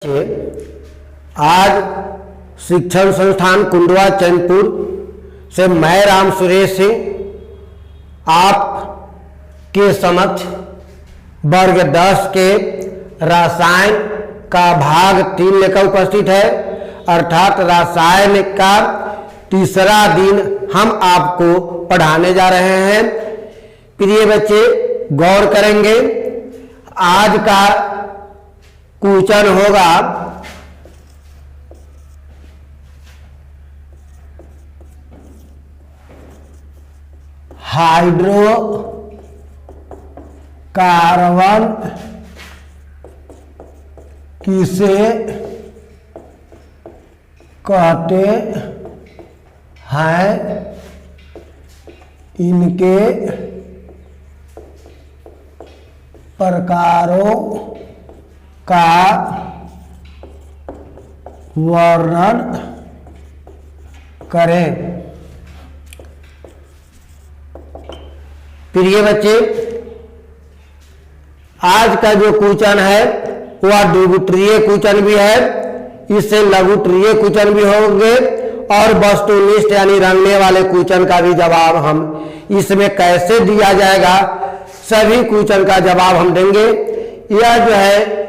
आज शिक्षण संस्थान कुंडवा चैनपुर से मैं राम सुरेश सिंह आपके समक्ष वर्ग 10 के रसायन का भाग 3 लेकर उपस्थित है। अर्थात रसायन का तीसरा दिन हम आपको पढ़ाने जा रहे हैं। प्रिय बच्चे गौर करेंगे, आज का क्वेश्चन होगा हाइड्रोकार्बन किसे कहते हैं, इनके प्रकारों का वर्णन करें। प्रिय बच्चे, आज का जो क्वेश्चन है वह द्विगुत्रीय क्वेश्चन भी है, इससे लघुत्रीय क्वेश्चन भी होंगे और वस्तुनिष्ठ यानी रंगने वाले क्वेश्चन का भी जवाब हम इसमें कैसे दिया जाएगा, सभी क्वेश्चन का जवाब हम देंगे। यह जो है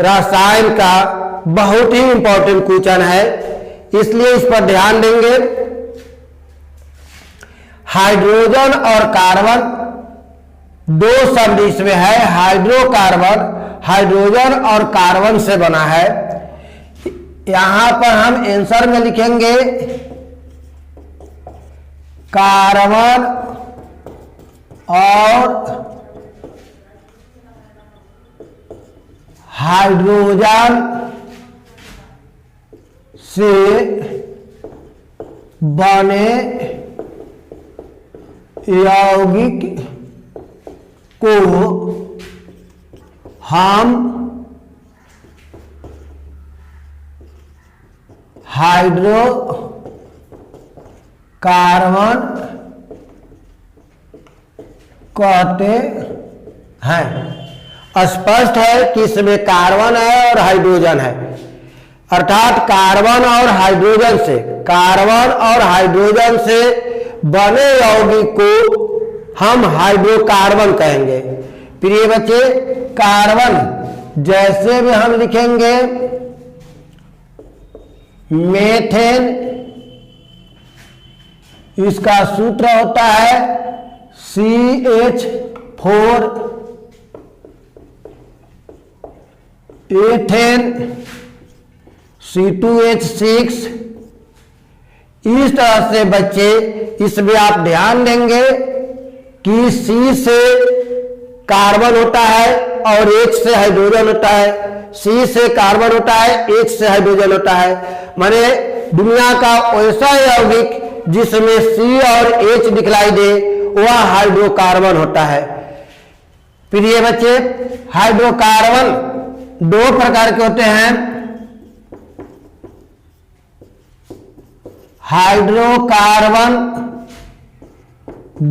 रसायन का बहुत ही इंपॉर्टेंट क्वेश्चन है, इसलिए इस पर ध्यान देंगे। हाइड्रोजन और कार्बन दो शब्द इसमें है। हाइड्रोकार्बन हाइड्रोजन और कार्बन से बना है। यहां पर हम आंसर में लिखेंगे कार्बन और हाइड्रोजन से बने यौगिक को हम हाइड्रोकार्बन कहते हैं। स्पष्ट है कि इसमें कार्बन है और हाइड्रोजन है, अर्थात कार्बन और हाइड्रोजन से बने यौगिक को हम हाइड्रोकार्बन कहेंगे। प्रिय बच्चे, कार्बन जैसे भी हम लिखेंगे मेथेन, इसका सूत्र होता है CH4, एथेन C2H6। इस तरह से बच्चे इसमें आप ध्यान देंगे कि C से कार्बन होता है और H से हाइड्रोजन होता है, C से कार्बन होता है, H से हाइड्रोजन होता है। माने दुनिया का ऐसा यौगिक जिसमें C और H दिखलाई दे वह हाइड्रोकार्बन होता है। प्रिय बच्चे, हाइड्रोकार्बन दो प्रकार के होते हैं। हाइड्रोकार्बन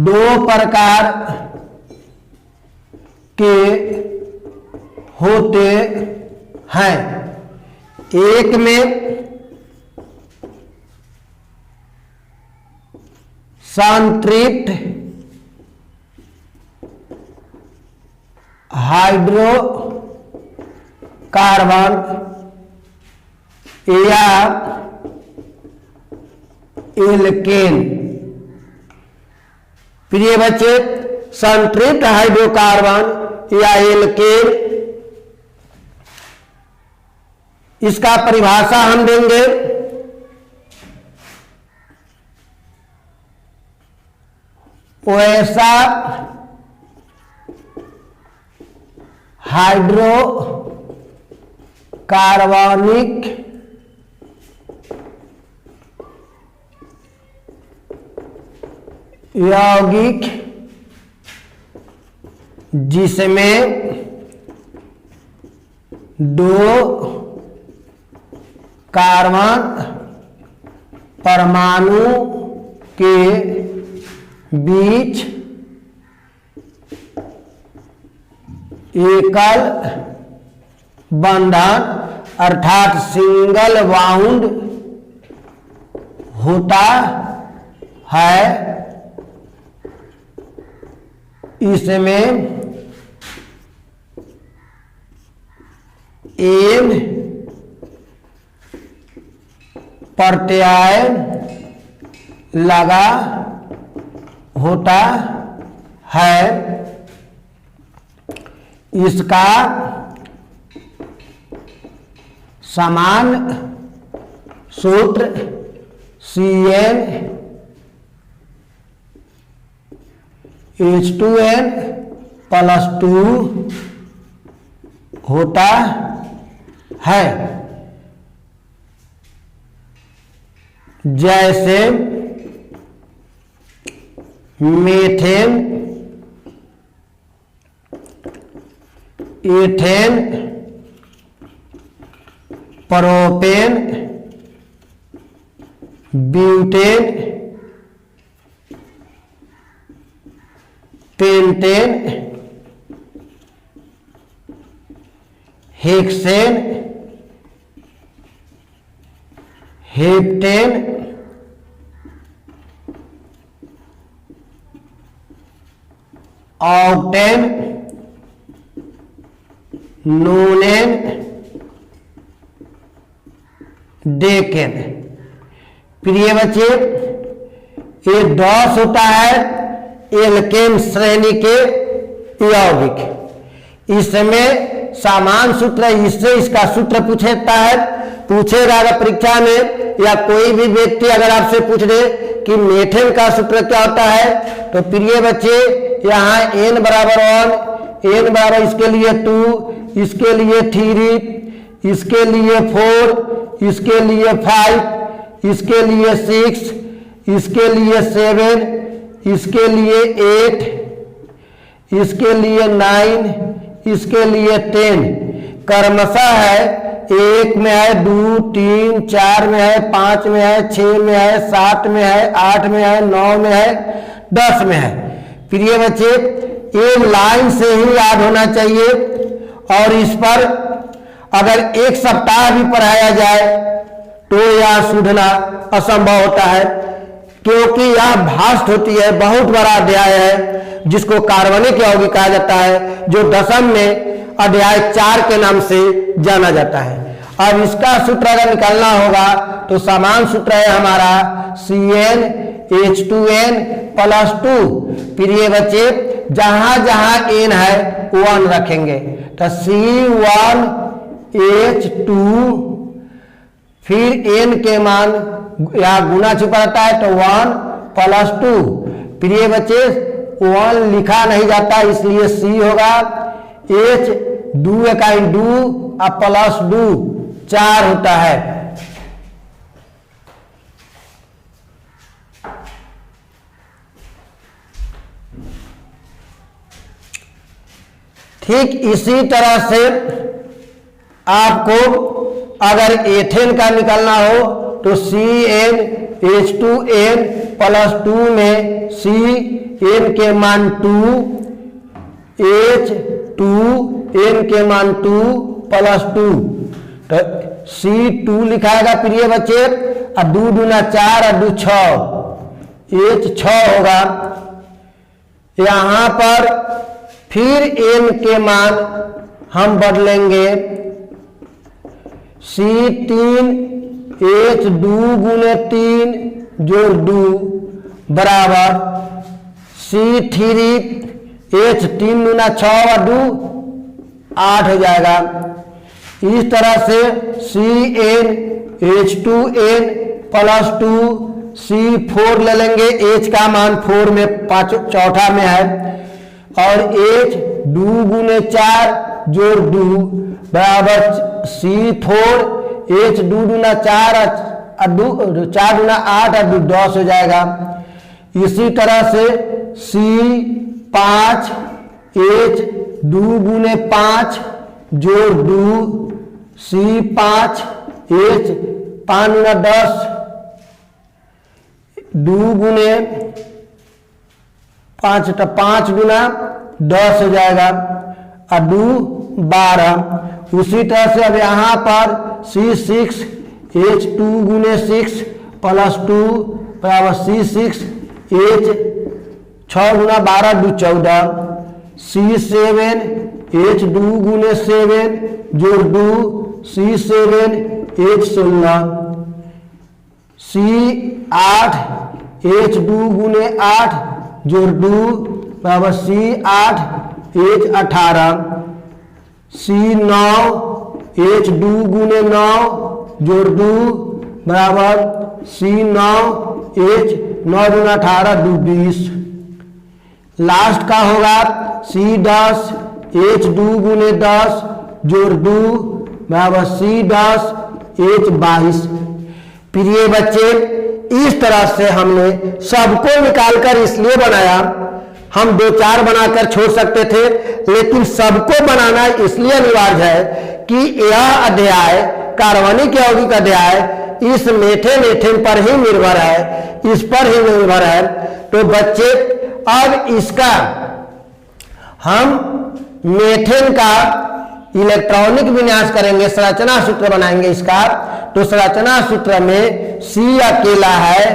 दो प्रकार के होते हैं। एक में संतृप्त हाइड्रोकार्बन या एल्केन। प्रिय बच्चे, संतृप्त हाइड्रोकार्बन या एल्केन, इसका परिभाषा हम देंगे वैसा हाइड्रोकार्बनिक यौगिक जिसमें दो कार्बन परमाणु के बीच एकल बंधन अर्थात सिंगल बाउंड होता है। इसमें एन प्रत्यय लगा होता है। इसका समान सूत्र CN H2N प्लस 2 होता है। जैसे methane, ethane, propane, butane, pentane, hexane, heptane, octane, नोनेन, decane. प्रिय बच्चे, ये 10 होता है एल्केन श्रेणी के यौगिक। इसमें समान सूत्र, इससे इसका सूत्र पूछेगा अगर परीक्षा में, या कोई भी व्यक्ति अगर आपसे पूछ दे कि मीथेन का सूत्र क्या होता है, तो प्रिय बच्चे यहाँ n बराबर 1, n बराबर इसके लिए 2, इसके लिए 3, इसके लिए 4, इसके लिए 5, इसके लिए 6, इसके लिए 7, इसके लिए 8, इसके लिए 9, इसके लिए 10 क्रमशः है। 1 में है, 2, 3, 4 में है, 5 में है, 6 में है, 7 में है, 8 में है, 9 में है, 10 में है। प्रिय बच्चे, एक लाइन से ही याद होना चाहिए, और इस पर अगर एक सप्ताह भी पढ़ाया जाए तो यह सूझना असंभव होता है, क्योंकि यह भास्ट होती है, बहुत बड़ा अध्याय है, जिसको कार्बनिक यौगिक कहा जाता है, जो दशम में अध्याय 4 के नाम से जाना जाता है। अब इसका सूत्र अगर निकालना होगा तो समान सूत्र है हमारा CN H2N प्लस 2। प्रिय बच्चे, जहां जहां n है 1 रखेंगे, तो C1 H2, फिर n के मान या गुना छुपा रहता है तो 1 प्लस 2। प्रिय बच्चे, 1 लिखा नहीं जाता, इसलिए C होगा। H 2 इकाई 2 और प्लस 2 4 होता है। ठीक इसी तरह से आपको अगर एथेन का निकालना हो तो CN H2N प्लस 2 में CN के मान 2, H2N के मान 2 प्लस 2, तो C2 लिखाएगा प्रिय बच्चे, और 2 दूना 4 और 2 6, H 6 होगा। यहां पर फिर n के मान हम बदलेंगे, C3 H2 गुने 3 जोड़ 2 बराबर C3 H3 गुना 6 और 2 8 हो जाएगा। इस तरह से CN H2N प्लस 2 C4 ले लेंगे, H का मान 4 में 5 चौथा में है, और H 2 गुने 4 जोड़ 2 बराबर C4 H 2 गुना 4 और 4 गुना 8 और 2 10 हो जाएगा। इसी तरह से C5 H 2 गुने 5 जोड़ 2 C5 H 5 गुना 10, 2 गुने 5 तो 5 गुना 10 हो जाएगा, और 2 12। उसी तरह से अब यहाँ पर C6H2 गुने 6 प्लस 2 बराबर C6H 6 गुना 12 2 14 C7H2 गुने 7 जोड़ 2 C7H 16 C8H2 गुने 8 जोड़ 2 बराबर C8H 18 C9H2 गुने 9 जोड़ 2 बराबर C9H 9 गुना 18 2 20। लास्ट का होगा C10H2 गुने 10 जोड़ 2 बराबर C10H 22। प्रिय बच्चे, इस तरह से हमने सबको निकालकर इसलिए बनाया, हम 2-4 बनाकर छोड़ सकते थे, लेकिन सबको बनाना इसलिए अनिवार्य है कि यह अध्याय कार्बनिक यौगिक अध्याय इस मीथेन पर ही निर्भर है, इस पर ही निर्भर है। तो बच्चे अब इसका हम मीथेन का इलेक्ट्रॉनिक विन्यास करेंगे, संरचना सूत्र बनाएंगे इसका। तो संरचना सूत्र में C अकेला है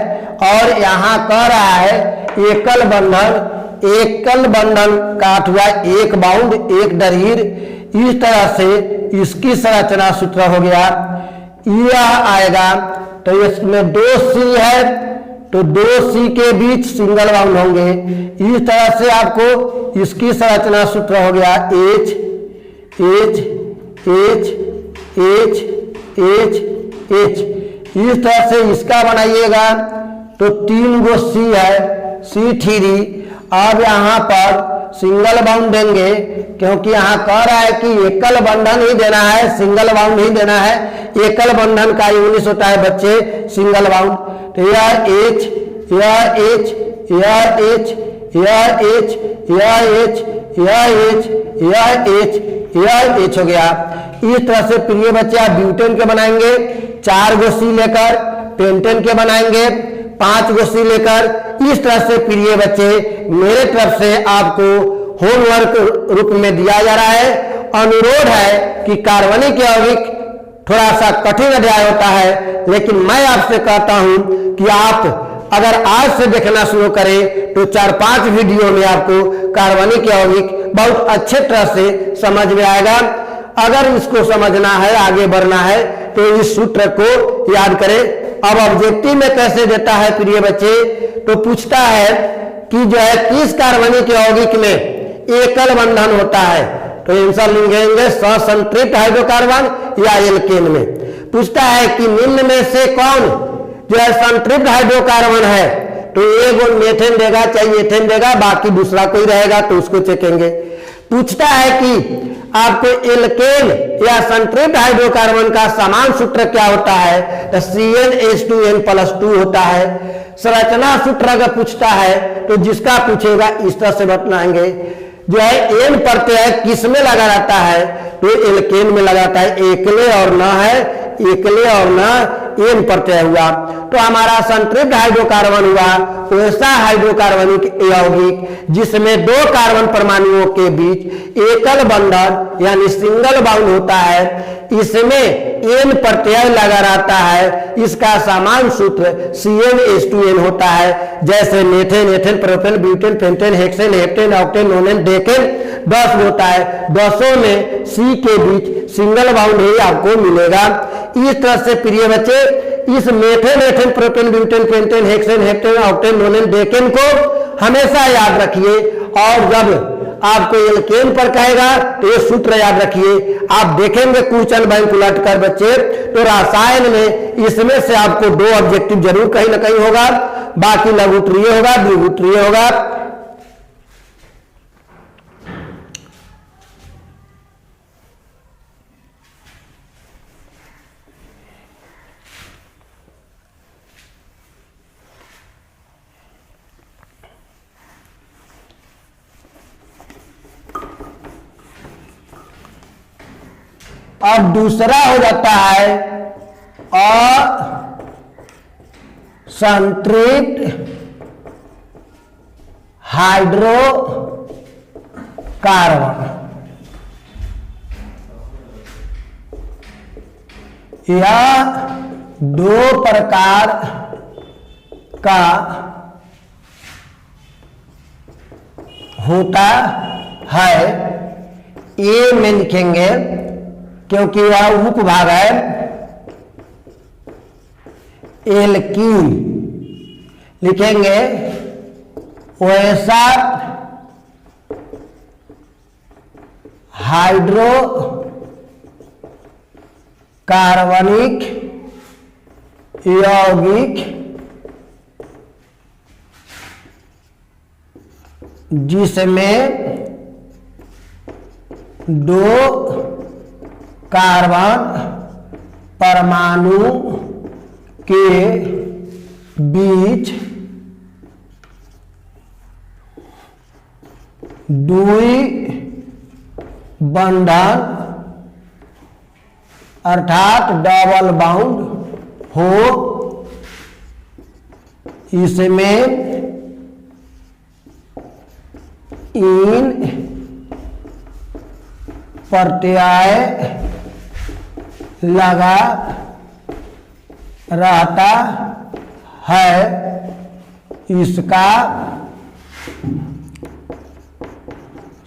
और यहां कह रहा है एकल बंधन काट हुआ एक बाउंड एक डरीर। इस तरह से इसकी संरचना सूत्र हो गया, यह आएगा। तो इसमें 2 C है, तो 2 C के बीच सिंगल बाउंड होंगे। इस तरह से आपको इसकी संरचना सूत्र हो गया H H H H H H। इस तरह से इसका बनाइएगा तो 3 गो C है, C3। अब यहाँ पर सिंगल बाउंड देंगे, क्योंकि यहाँ कह रहा है कि एकल बंधन ही देना है, सिंगल बाउंड ही देना है। एकल बंधन का यूनिट होता है बच्चे सिंगल बाउंड। तो यह H यह H यह H यह H यह H यह H यह H यह H हो गया। इस तरह से प्रिय बच्चे आप ब्यूटेन के बनाएंगे 4 गो C लेकर, पेंटेन के बनाएंगे 5 गो C लेकर। इस तरह से प्रिय बच्चे मेरे तरफ से आपको होमवर्क रूप में दिया जा रहा है। अनुरोध है कि कार्बनिक यौगिक थोड़ा सा कठिन अध्याय होता है, लेकिन मैं आपसे कहता हूं कि आप अगर आज से देखना शुरू करें तो 4-5 वीडियो में आपको कार्बनिक यौगिक बहुत अच्छे तरह से समझ में आएगा। अगर इसको समझना है, आगे बढ़ना है, तो इस सूत्र को याद करें। अब ऑब्जेक्टिव में कैसे देता है प्रिय बच्चे, तो पूछता है कि जो है किस कार्बनिक यौगिक में एकल बंधन होता है, तो आंसर लिखेंगे ससंतृप्त हाइड्रोकार्बन या एल्केन में। पूछता है कि निम्न में से कौन जो है संतृप्त हाइड्रोकार्बन है, तो एगो मीथेन देगा चाहे एथेन देगा, बाकी दूसरा कोई रहेगा तो उसको चेकेंगे। पूछता है कि आपको एल्केन या संतृप्त हाइड्रोकार्बन का समान सूत्र क्या होता है, तो CnH2n+2 होता है। संरचना सूत्र अगर पूछता है तो जिसका पूछेगा इस तरह से बताएंगे। जो है एन प्रत्यय किस में लगा रहता है, तो एल्केन में लगाता है, एकले और न है, एकले और न एन प्रत्यय हुआ। तो हमारा संतृप्त हाइड्रोकार्बन हुआ वैसा हाइड्रोकार्बनिक यौगिक जिसमें 2 कार्बन परमाणुओं के बीच एकल बंधन यानी सिंगल बाउंड होता है, इसमें एन प्रत्यय लगा रहता है। इसका समान सूत्र CnH2n होता है। जैसे methane, ethane, propane, butane, pentane, hexane, heptane, octane, नोनेन, decane 10 होता है। 10 में C के बीच सिंगल बाउंड ही आपको मिलेगा। इस तरह से प्रिय बच्चे इस methane, ethane, propane, butane, pentane, hexane, heptane, octane, नोनेन, decane को हमेशा याद रखिए। और जब आपको एल्केन पर कहेगा तो ये सूत्र याद रखिए। आप देखेंगे क्वेश्चन बैंक उलट कर बच्चे, तो रसायन में इसमें से आपको 2 ऑब्जेक्टिव जरूर कहीं ना कहीं होगा, बाकी लघुत्तरीय होगा, द्विगुत्तरीय होगा। और दूसरा हो जाता है असंतृप्त हाइड्रोकार्बन। यह दो प्रकार का होता है। ए में लिखेंगे क्योंकि यह उपभाग है। एल्कीन लिखेंगे वैसा हाइड्रोकार्बनिक यौगिक जिसमें दो कार्बन परमाणु के बीच द्वि बंधन अर्थात डबल बाउंड हो, इसमें इन प्रत्यय लगा रहता है। इसका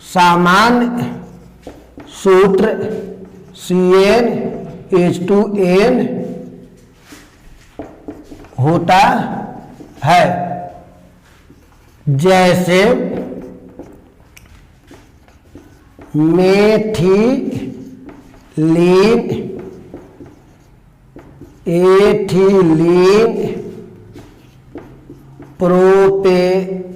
सामान्य सूत्र CnH2n होता है। जैसे मेथिलीन, एथिलीन, प्रोपेलीन,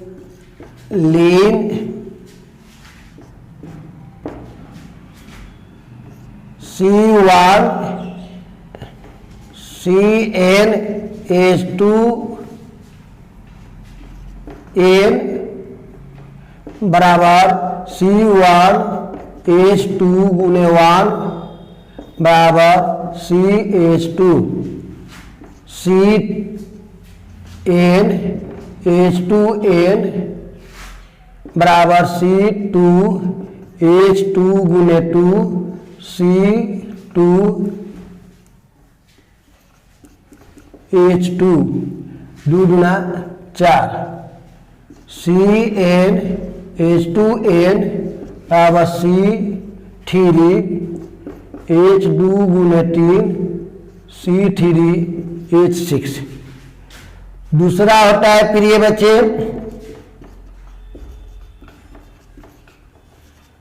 C1 CnH2n बराबर C1H2 गुने 1 बराबर CH2, CnH2n बराबर C2H2 गुने 2 C2H2 2 गुना 4 CnH2n बराबर C3H2 गुने 3 C3H6। दूसरा होता है प्रिय बच्चे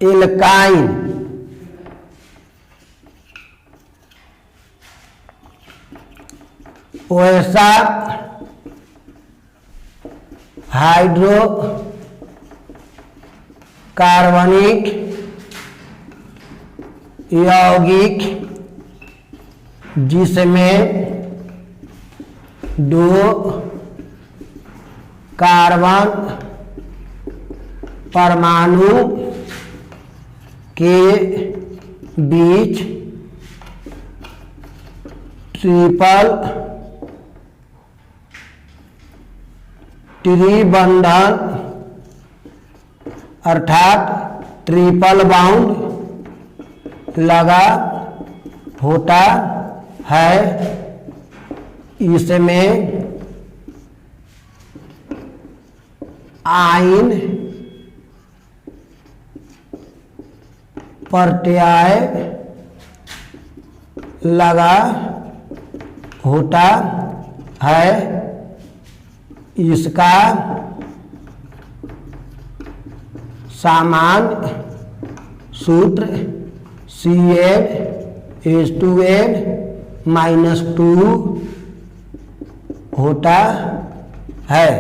एल्काइन। वैसा हाइड्रोकार्बनिक यौगिक जिसमें दो कार्बन परमाणु के बीच त्रिबंधन अर्थात ट्रिपल बाउंड लगा होता है। इसमें आयन प्रत्यय लगा होता है। इसका सामान्य सूत्र CnH2n-2 होता है।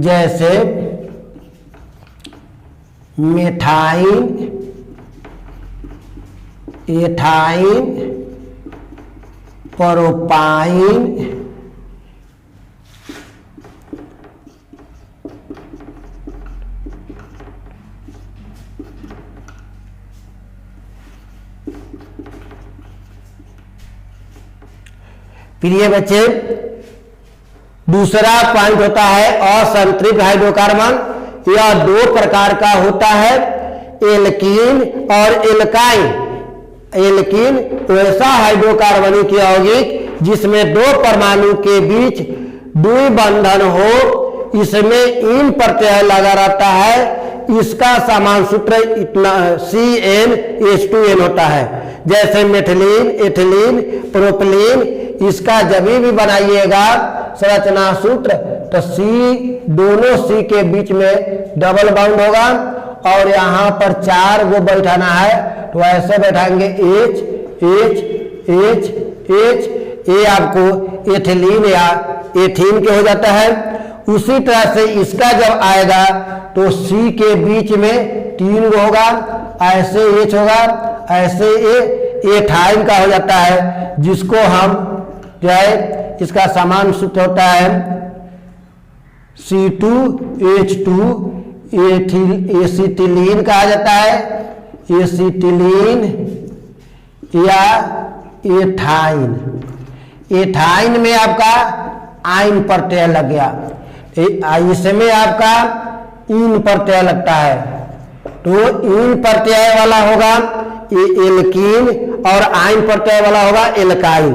जैसे मेथाइन, एथाइन, प्रोपाइन, प्रिय बच्चे दूसरा पॉइंट होता है असंतृप्त हाइड्रोकार्बन। यह दो प्रकार का होता है, एल्कीन और एल्काइन। एल्कीन वैसा हाइड्रोकार्बनिक यौगिक जिसमें दो परमाणु के बीच द्विबंधन हो, इसमें इन प्रत्यय लगा रहता है, इसका समान सूत्र इतना CnH2n होता है। जैसे मेथिलीन, एथिलीन, प्रोपिलीन, इसका जब भी बनाइएगा संरचना सूत्र तो C, दोनों C के बीच में डबल बाउंड होगा और यहाँ पर 4 गो बैठाना है तो ऐसे बैठाएंगे H H H H, ये आपको एथिलीन या एथीन के हो जाता है। उसी तरह से इसका जब आएगा तो C के बीच में 3 गो होगा, ऐसे H होगा, ऐसे एथाइन का हो जाता है, जिसको हम जो है इसका समान सूत्र होता है C2H2 एसिटिलीन कहा जाता है, एसिटिलीन या एथाइन। एथाइन में आपका आइन प्रत्यय लग गया, इसमें आपका इन प्रत्यय लगता है तो इन प्रत्यय वाला होगा ये एल्कीन और आइन प्रत्यय वाला होगा एल्काइन।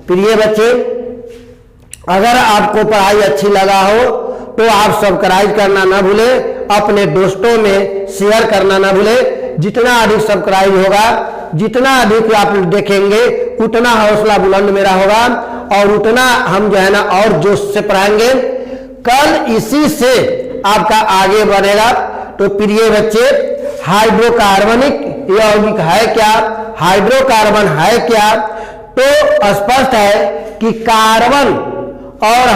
प्रिय बच्चे, अगर आपको पढ़ाई अच्छी लगा हो तो आप सब्सक्राइब करना ना भूले, अपने दोस्तों में शेयर करना ना भूले। जितना अधिक सब्सक्राइब होगा, जितना अधिक आप देखेंगे, उतना हौसला बुलंद मेरा होगा और उतना हम जो है ना और जोश से पढ़ाएंगे। कल इसी से आपका आगे बढ़ेगा। तो प्रिय बच्चे, हाइड्रोकार्बनिक यौगिक है क्या, हाइड्रोकार्बन है क्या, तो स्पष्ट है कि कार्बन और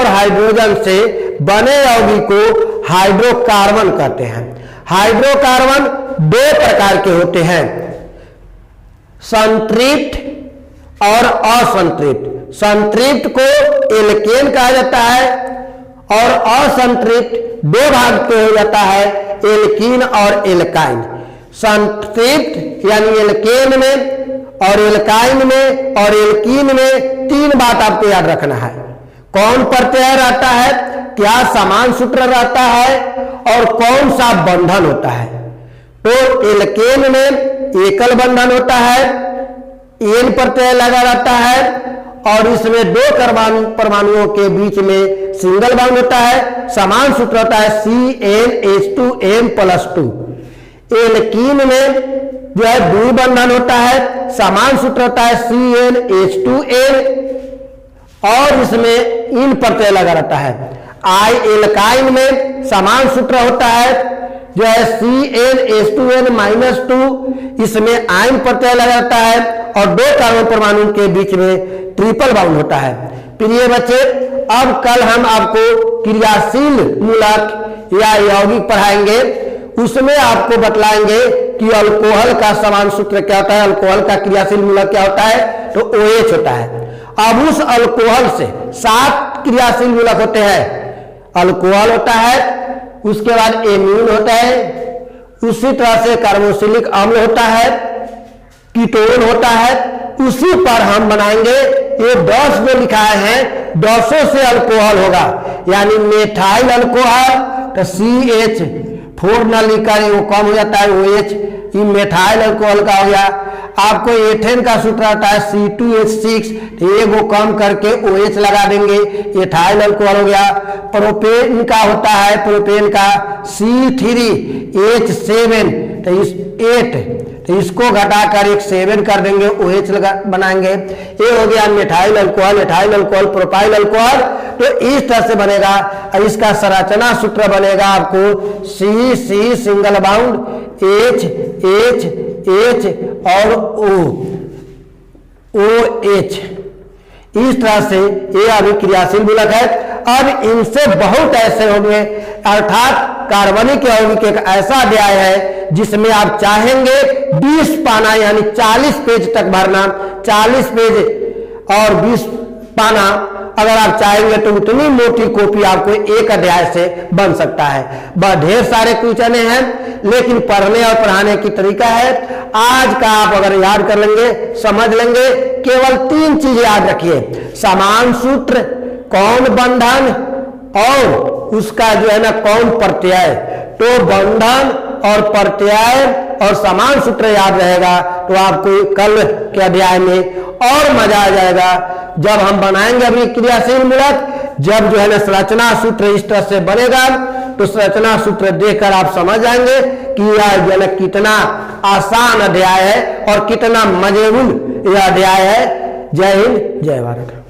हाइड्रोजन से बने यौगिक को हाइड्रोकार्बन कहते हैं। हाइड्रोकार्बन 2 प्रकार के होते हैं, संतृप्त और असंतृप्त। संतृप्त को एल्केन कहा जाता है और असंतृप्त 2 भाग पे हो जाता है, एल्कीन और एल्काइन। संतृप्त यानी एल्केन में और एल्काइन में और एल्कीन में 3 बात आपको याद रखना है। कौन प्रत्यय रहता है, क्या समान सूत्र रहता है और कौन सा बंधन होता है। तो एल्केन में एकल बंधन होता है, एन प्रत्यय लगा रहता है और इसमें 2 परमाणुओं के बीच में सिंगल बॉन्ड होता है, समान सूत्र होता है CnH2m+2। एल्कीन में जो है द्विबंधन होता है, समान सूत्र होता है CnH2n और इसमें इन प्रत्यय लगा रहता है। एल्काइन में समान सूत्र होता है जो है CnH2n-2, इसमें आयन प्रत्यय लगा रहता है और 2 कार्बन परमाणु के बीच में ट्रिपल बाउंड होता है। प्रिय बच्चे, अब कल हम आपको क्रियाशील मूलक या यौगिक पढ़ाएंगे, उसमें आपको बतलाएंगे कि अल्कोहल का समान सूत्र क्या होता है, अल्कोहल का क्रियाशील मूलक क्या होता है, तो OH होता है। अब उस अल्कोहल से 7 क्रियाशील मूलक होते हैं। अल्कोहल होता है, उसके बाद एमीन होता है, उसी तरह से कार्बोक्सिलिक अम्ल होता है, कीटोन होता है। उसी पर हम बनाएंगे, ये 10 में लिखा है, 10 से अल्कोहल होगा, यानी मेथाइल अल्कोहल तो CH4 न लिखकर वो कम हो जाता है OH, ये मेथाइल अल्कोहल का हो गया। आपको एथेन का सूत्र आता है C2H6, ये वो कम करके OH लगा देंगे, एथाइल अल्कोहल हो गया। प्रोपेन का होता है, प्रोपेन का C3H7 तो इस 8 तो इसको घटाकर एक 7 कर देंगे, OH लगा बनाएंगे, ये हो गया methyl alcohol, ethyl alcohol, propyl alcohol. तो इस तरह से बनेगा और इसका संरचना सूत्र बनेगा आपको C single bound, H H H और OH। इस तरह से ये अभी क्रियाशील मूलक है। अब इनसे बहुत ऐसे होंगे, अर्थात कार्बनिक यौगिक एक ऐसा अध्याय है जिसमें आप चाहेंगे 20 पाना यानी 40 पेज तक भरना, 40 पेज और 20 पाना अगर आप चाहेंगे तो उतनी मोटी कॉपी आपको एक अध्याय से बन सकता है। बहुत ढेर सारे क्वेश्चन हैं, लेकिन पढ़ने और पढ़ाने की तरीका है। आज का आप अगर याद कर लेंगे, समझ लेंगे, केवल 3 चीज याद रखिए, समान सूत्र, कौन बंधन और उसका जो है ना कौन प्रत्यय। तो बंधन और प्रत्यय और समान सूत्र याद रहेगा तो आपको कल के अध्याय में और मजा आ जाएगा। जब हम बनाएंगे अभी क्रियाशील मूलक, जब जो है ना संरचना सूत्र इस तरह से बनेगा तो संरचना सूत्र देखकर आप समझ जाएंगे कि यह जो है कितना आसान अध्याय है और कितना मजेदार यह अध्याय है। जय हिंद, जय भारत।